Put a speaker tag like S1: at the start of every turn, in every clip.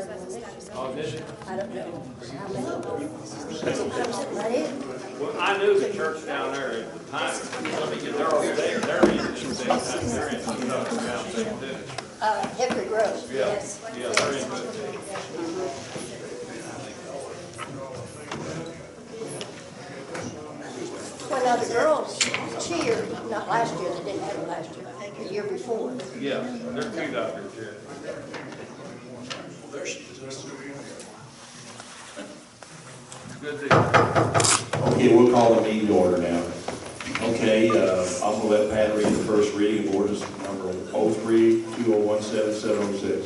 S1: started on this.
S2: Oh, did it?
S1: I don't know how many. Right in.
S2: Well, I knew the church down there at the time. They're over there. They're in the same time. They're in the
S1: Hickory Grove,
S2: Yeah.
S1: yes.
S2: Yeah, they're in the
S1: Well, now the girls cheered, not last year, they didn't have it last year, I think, the year before.
S2: Yeah, they're two doctors, yeah.
S3: There she is.
S2: Good deal.
S3: Okay, we'll call the meeting to order now. Okay, I'm gonna let Pat read the first reading of ordinance number 03-2017-706.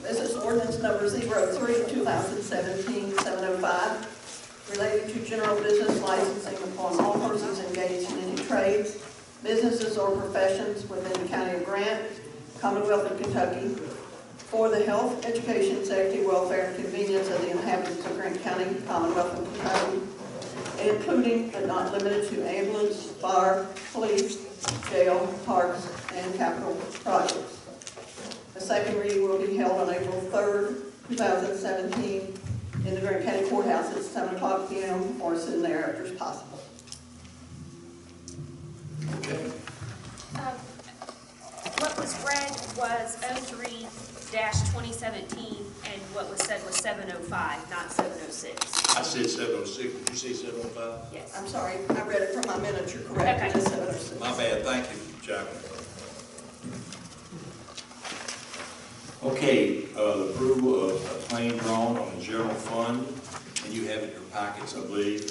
S4: This is ordinance number 03-2017-705, relating to general business licensing upon all persons engaged in any trades, businesses, or professions within the county of Grant, Commonwealth of Kentucky, for the health, education, safety, welfare, and convenience of the inhabitants of Grant County, Commonwealth of Kentucky, including but not limited to ambulance, fire, police, jail, parks, and capital projects. The second reading will be held on April 3rd, 2017, in the Grant County Courthouse at 7 o'clock p.m. or as soon thereafter as possible.
S3: Okay.
S5: What was read was 03-2017, and what was said was 705, not 706.
S3: I said 706, did you say 705?
S5: Yes.
S4: I'm sorry, I read it from my minutes, you're correct.
S5: Okay.
S4: It is 706.
S3: My bad, thank you, Chuck. Okay, the approval of a claim drawn on the general fund, and you have it in your packets, I believe.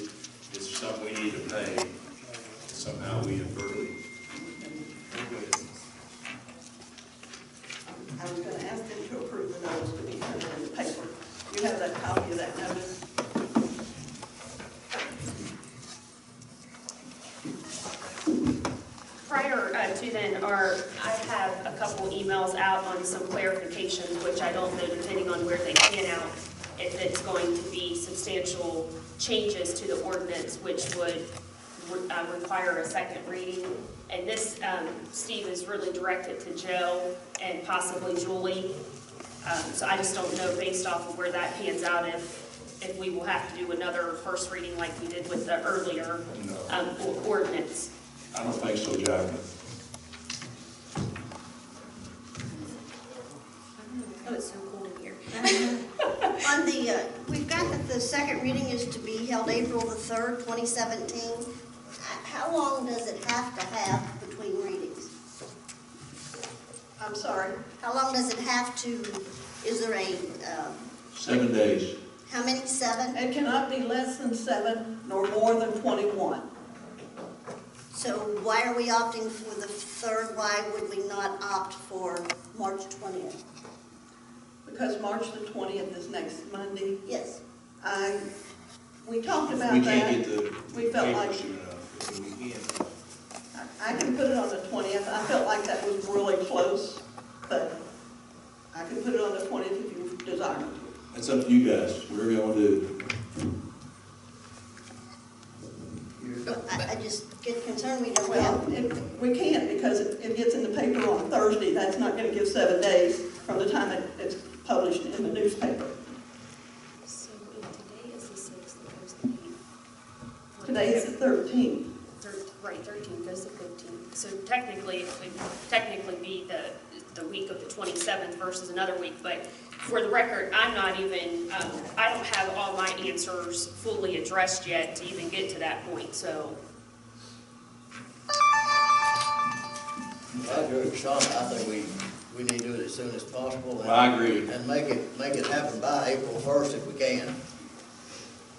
S3: It's something we need to pay. Somehow we inadvertently.
S4: I was going to ask them to approve the notice to be printed in the paper. You have that copy of that notice?
S5: Prior to then, I have a couple emails out on some clarifications, which I don't know, depending on where they pan out, if it's going to be substantial changes to the ordinance, which would require a second reading. And this, Steve, is really directed to Joe and possibly Julie. So I just don't know, based off of where that pans out, if we will have to do another first reading like we did with the earlier ordinance.
S3: I don't think so, Jack.
S5: Oh, it's so cool in here.
S6: On the, we've got that the second reading is to be held April the 3rd, 2017. How long does it have to have between readings?
S4: I'm sorry.
S6: How long does it have to, is there a,
S3: 7 days.
S6: how many, 7?
S4: It cannot be less than 7 nor more than 21.
S6: So why are we opting for the 3rd? Why would we not opt for March 20th?
S4: Because March the 20th is next Monday.
S6: Yes.
S4: We talked about
S3: We
S4: that.
S3: can't get the
S4: We felt like
S3: papers soon enough, so we can.
S4: I can put it on the 20th. I felt like that was really close, but I can put it on the 20th if you desire me to.
S3: That's up to you guys, whatever you want to do.
S6: I just get concerned we don't
S4: Well,
S6: have.
S4: we can't because it gets in the paper on Thursday. That's not going to give 7 days from the time it's published in the newspaper.
S5: So today is the 6th, it goes the 8th.
S4: Today is the 13th.
S5: Right, 13th goes the 15th. So technically, it would technically be the week of the 27th versus another week. But for the record, I'm not even, I don't have all my answers fully addressed yet to even get to that point, so.
S7: I agree with Sean. I think we need to do it as soon as possible. And,
S3: Well, I agree.
S7: And make it happen by April 1st if we can.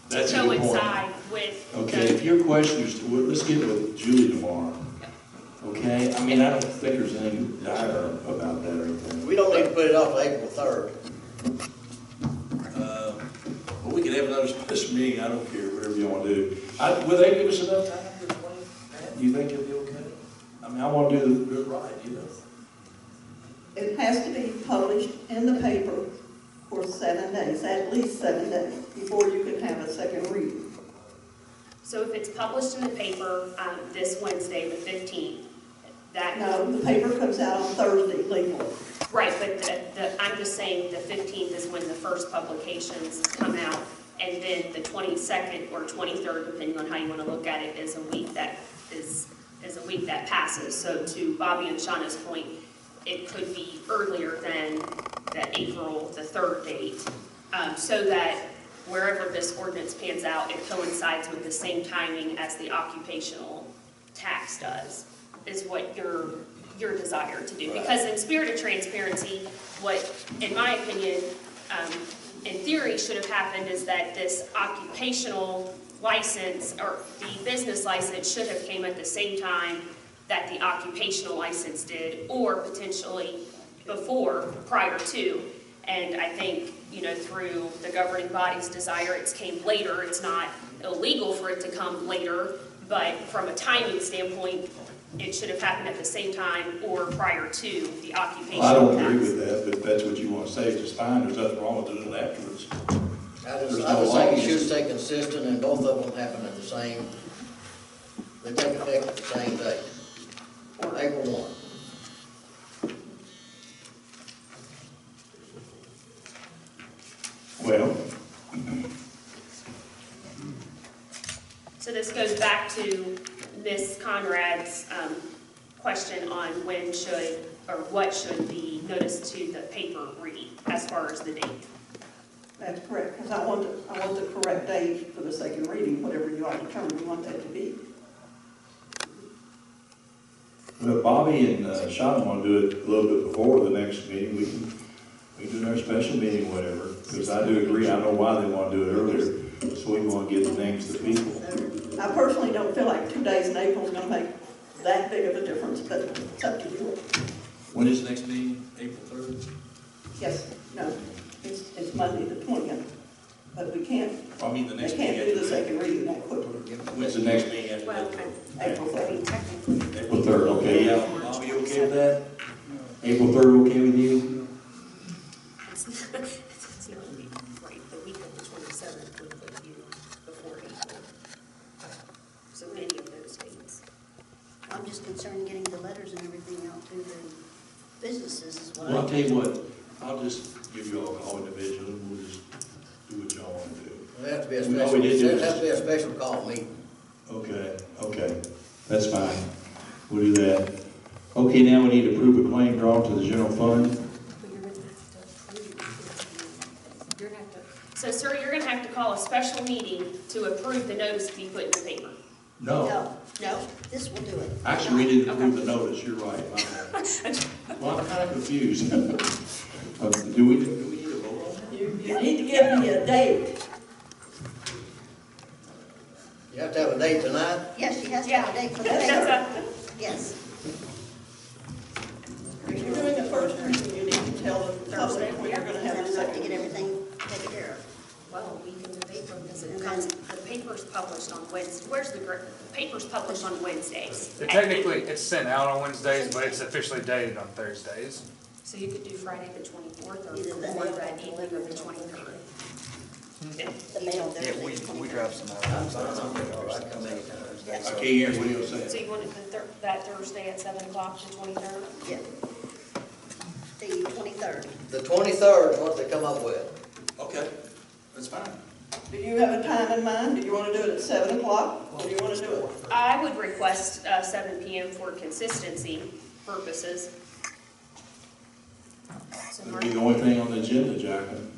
S3: That's a good point.
S5: Coincide with.
S3: Okay, if your question is, well, let's get with Julie tomorrow. Okay, I mean, I don't think there's anything dire about that or anything.
S7: We don't need to put it off April 3rd.
S3: Well, we could have another special meeting, I don't care, whatever you want to do. Will they give us enough time for 20? Do you think it'll be okay? I mean, I want to do it right, you know.
S4: It has to be published in the paper for 7 days, at least 7 days, before you can have a second reading.
S5: So if it's published in the paper this Wednesday, the 15th, That,
S4: No, the paper comes out on Thursday legally.
S5: right, but I'm just saying the 15th is when the first publications come out, and then the 22nd or 23rd, depending on how you want to look at it, is a week that is a week that passes. So to Bobby and Shauna's point, it could be earlier than the April the 3rd date, so that wherever this ordinance pans out, it coincides with the same timing as the occupational tax does, is what your desire to do. Because in spirit of transparency, what, in my opinion, in theory should have happened is that this occupational license, or the business license, should have came at the same time that the occupational license did, or potentially before, prior to. And I think, you know, through the governing body's desire, it's came later. It's not illegal for it to come later, but from a timing standpoint, it should have happened at the same time or prior to the occupational
S3: Well, I don't
S5: tax.
S3: agree with that, but if that's what you want to say, it's just fine, there's nothing wrong with doing it afterwards.
S7: I
S3: There's
S7: just
S3: no
S7: think
S3: law.
S7: you should stay consistent and both of them happen at the same, they take effect at the same date, April 1.
S3: Well,
S5: So this goes back to Ms. Conrad's question on when should, or what should the notice to the paper read as far as the date.
S4: That's correct, because I want the correct date for the second reading, whatever you all determine you want that to be.
S3: well, Bobby and Shauna want to do it a little bit before the next meeting, we can do our special meeting, whatever, because I do agree, I know why they want to do it earlier, so we want to get the things to people.
S4: I personally don't feel like 2 days in April is going to make that big of a difference, but it's up to you.
S3: When is the next meeting, April 3rd?
S4: Yes, no, it's Monday the 20th, but we can't,
S3: I mean, the
S4: they
S3: next
S4: can't
S3: meeting.
S4: do the second reading that quickly.
S3: When's the next meeting? after
S5: Well,
S3: that?
S4: April 3rd.
S3: April 3rd, okay, yeah, Bobby, you okay with that? April 3rd, okay with you?
S5: It's not right, the week of the 27th would put you before April. So any of those dates.
S6: I'm just concerned getting the letters and everything out to the businesses is what
S3: Well, I'll
S6: I.
S3: tell you what, I'll just give you all a call individually, and we'll just do what y'all want to do.
S7: It has to be a
S3: All
S7: special,
S3: we did do
S7: it
S3: is-
S7: has to be a special call meeting.
S3: Okay, that's fine, we'll do that. Okay, now we need to approve a claim drawn to the general fund.
S5: So, sir, you're gonna have to call a special meeting to approve the notice to be put in the paper.
S3: No,
S6: No, this will do it.
S3: actually, we didn't approve the notice, you're right. my bad. Well, I'm kind of confused. Do we need to vote on that?
S4: You need to give me a date.
S7: You have to have a date tonight.
S6: Yes, she has to have a date for the paper. Yes.
S4: If you're doing the first reading, you need to tell the public when you're going to have the
S6: To
S4: second
S6: get
S4: reading.
S6: everything taken care of.
S5: Well, we can debate them because the paper's published on Wednesday. Where's the paper's published on Wednesdays?
S8: Technically, it's sent out on Wednesdays, but it's officially dated on Thursdays.
S5: So you could do Friday the 24th or
S6: Either that
S5: or
S6: or
S5: that
S6: the
S5: evening of the 23rd.
S6: The mail,
S8: Yeah, we drive some out.
S7: I'm fine, I come anytime.
S3: I can't hear what you're
S5: So
S3: saying.
S5: you want it that Thursday at 7 o'clock, the 23rd?
S6: yeah. The 23rd.
S7: The 23rd is what they come up with.
S3: Okay, that's fine.
S4: Do you have a time in mind? Do you want to do it at 7 o'clock, or do you want to do it?
S5: I would request 7 p.m. for consistency purposes. So
S3: It'll be the only thing on the agenda, Jacqueline.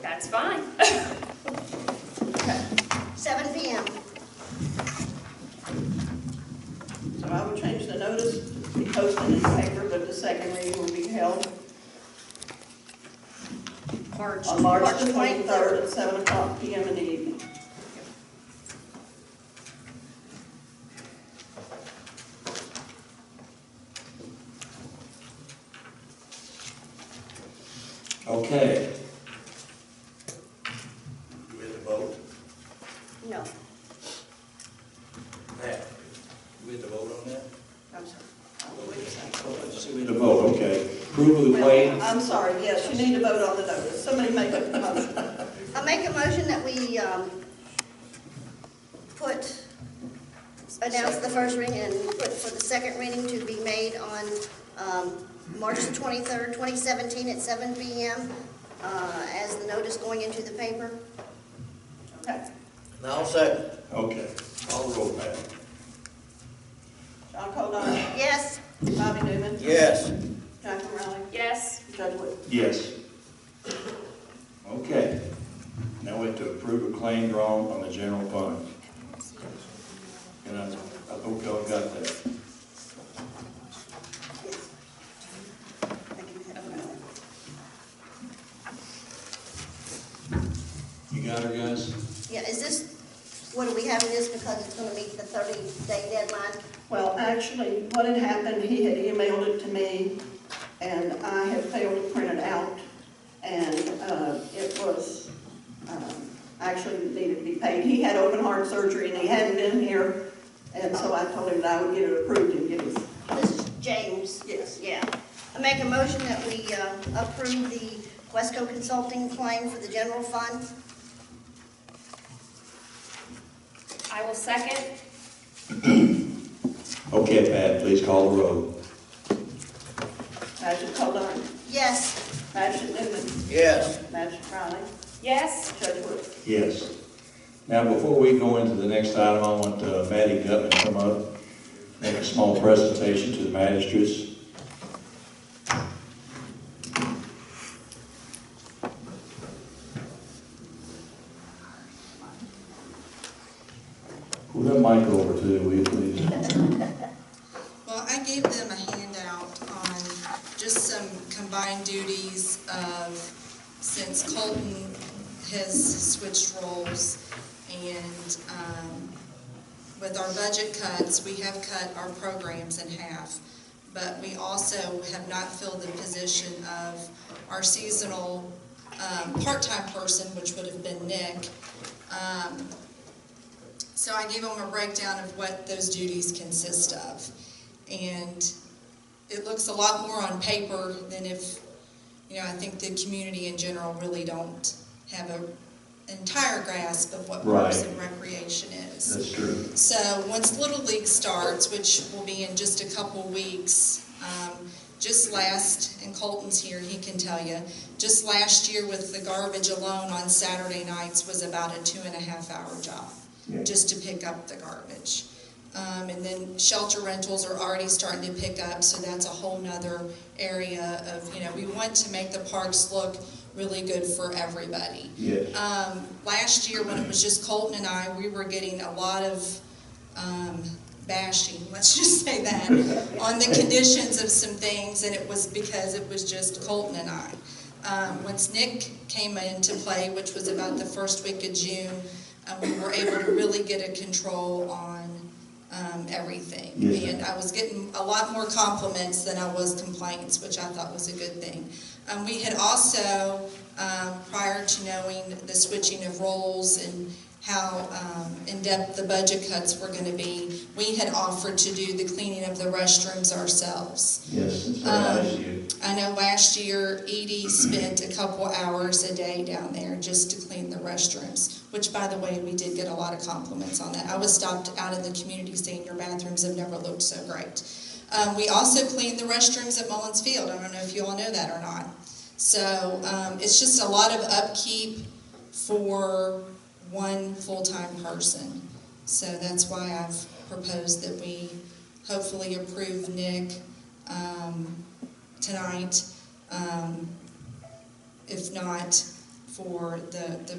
S5: that's fine.
S6: 7 p.m.
S4: So I would change the notice to be posted in the paper, but the second reading will be held on March the 23rd at 7 o'clock p.m. in the evening.
S3: Okay. Do we have to vote?
S6: No,
S3: Pat, do we have to vote on that?
S4: I'm sorry. Wait a second.
S3: We have to vote, okay. Approval of the claim.
S4: I'm sorry, yes, you need to vote on the notice. Somebody make a motion.
S6: I make a motion that we put announce the first reading and put for the second reading to be made on March the 23rd, 2017 at 7 p.m. As the notice going into the paper.
S4: Okay.
S7: Now, I'll second.
S3: Okay, I'll roll back.
S4: John Coldine,
S6: Yes.
S4: Bobby Newman,
S7: Yes.
S4: Jacqueline Rowley,
S5: Yes.
S4: Judge Wood.
S3: Yes. Okay, now we have to approve a claim drawn on the general fund. And I hope y'all got that. You got her, guys?
S6: Yeah, is this, what are we having this because it's gonna meet the 30-day deadline?
S4: Well, actually, what had happened, he had emailed it to me, and I had failed to print it out, and it was, actually needed to be paid. He had open heart surgery, and he hadn't been here, and so I told him that I would get it approved and get his,
S6: This is James.
S4: yes.
S6: Yeah. I make a motion that we approve the Wesco Consulting claim for the general fund.
S5: I will second.
S3: Okay, Pat, please call the roll.
S4: Magic Coldine,
S6: Yes.
S4: Magic Newman,
S7: Yes.
S4: Magic Rowley,
S5: Yes.
S4: Judge Wood.
S3: Yes. Now, before we go into the next item, I want Maddie Gutman to come up, make a small presentation to the magistrates. Pull that mic over to you, will you please?
S9: Well, I gave them a handout on just some combined duties of, since Colton has switched roles, and with our budget cuts, we have cut our programs in half. But we also have not filled the position of our seasonal part-time person, which would have been Nick. So I gave them a breakdown of what those duties consist of. And it looks a lot more on paper than if, I think the community in general really don't have an entire grasp of what Parks and Recreation is.
S3: That's true.
S9: So once Little League starts, which will be in just a couple weeks, and Colton's here, he can tell you, just last year with the garbage alone on Saturday nights was about a 2.5-hour job.
S3: Yeah.
S9: Just to pick up the garbage. And then shelter rentals are already starting to pick up, so that's a whole nother area of, we want to make the parks look really good for everybody.
S3: Yes.
S9: Last year when it was just Colton and I, we were getting a lot of bashing, let's just say that, on the conditions of some things, and it was because it was just Colton and I. Once Nick came into play, which was about the first week of June, we were able to really get a control on everything.
S3: Yes.
S9: And I was getting a lot more compliments than I was complaints, which I thought was a good thing. We had also, prior to knowing the switching of roles and how in-depth the budget cuts were going to be, we had offered to do the cleaning of the restrooms ourselves.
S3: Yes, it's very nice of you.
S9: I know last year Edie spent a couple hours a day down there just to clean the restrooms, which, by the way, we did get a lot of compliments on that. I was stopped out in the community saying your bathrooms have never looked so great. We also cleaned the restrooms at Mullins Field. I don't know if you all know that or not. So it's just a lot of upkeep for one full-time person. So that's why I've proposed that we hopefully approve Nick tonight. If not, for the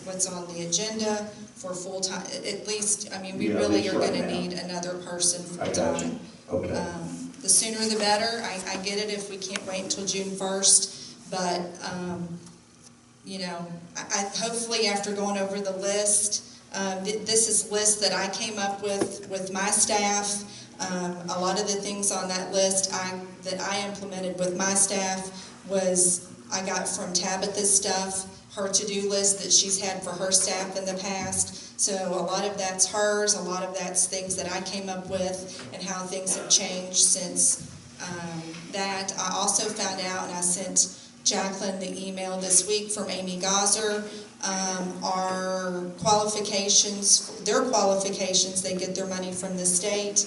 S9: what's on the agenda for full-time, at least, we
S3: Yeah,
S9: really
S3: at
S9: are
S3: least
S9: going
S3: right
S9: to
S3: now.
S9: need another person
S3: I got
S9: full-time.
S3: you. Okay.
S9: The sooner the better. I get it if we can't wait until June 1st, but I hopefully after going over the list, this is list that I came up with my staff. A lot of the things on that list that I implemented with my staff was I got from Tabitha's stuff, her to-do list that she's had for her staff in the past. So a lot of that's hers, a lot of that's things that I came up with and how things have changed since that. I also found out, and I sent Jacqueline the email this week from Amy Gazer Our qualifications, their qualifications, they get their money from the state.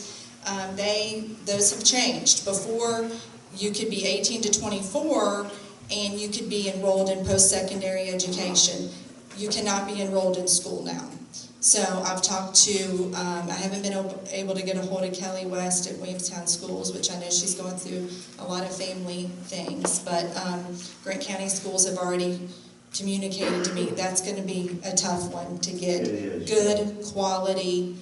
S9: Those have changed. Before, you could be 18 to 24 and you could be enrolled in post-secondary education. You cannot be enrolled in school now. So I've talked to, I haven't been able to get a hold of Kelly West at Williamstown Schools, which I know she's going through a lot of family things, but Grant County Schools have already communicated to me that's going to be a tough one to get good quality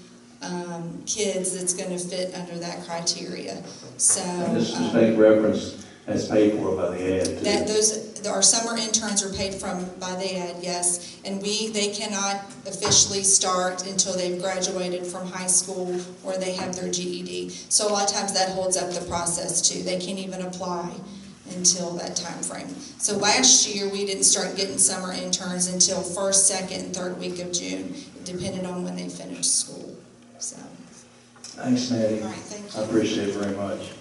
S9: kids that's going to fit under that criteria. So
S3: This is make reference as paid for by the ad.
S9: that our summer interns are paid by the ad, yes, and they cannot officially start until they've graduated from high school or they have their GED. So a lot of times that holds up the process too. They can't even apply until that time frame. So last year we didn't start getting summer interns until first, second, and third week of June, depending on when they finished school. So.
S3: Thanks, Natty.
S9: All right, thank you.
S3: I appreciate it very much.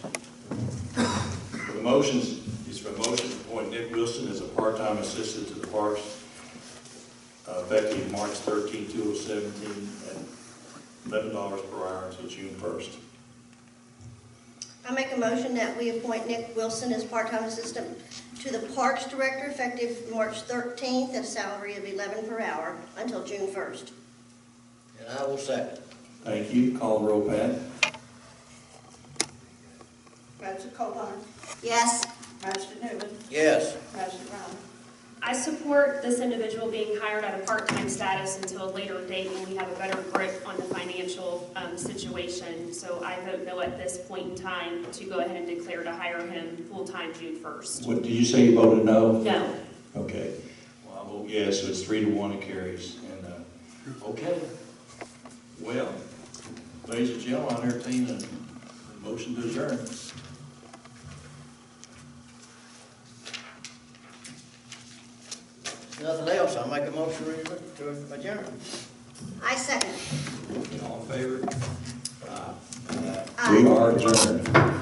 S3: The motions is for a motion to appoint Nick Wilson as a part-time assistant to the parks, effective March 13, 2017, at $11 per hour until June 1st.
S6: I make a motion that we appoint Nick Wilson as part-time assistant to the Parks Director effective March 13th at a salary of $11 per hour until June 1st.
S7: And I will second.
S3: Thank you. Call the roll, Pat.
S4: Ratchet Cole
S6: Yes.
S4: Ratchet Newman,
S7: Yes.
S4: Ratchet Brown.
S5: I support this individual being hired at a part-time status until a later date when we have a better grip on the financial situation. So I vote no at this point in time to go ahead and declare to hire him full-time June 1st.
S3: What, did you say you voted no?
S5: No.
S3: Okay. Well, I vote yes, so it's 3-1, it carries. And, okay. Well, ladies and gentlemen, I entertain a motion to adjourn.
S7: Nothing else, I'll make a motion to adjourn.
S6: I second.
S3: All in favor?
S6: Aye.
S3: We are adjourned.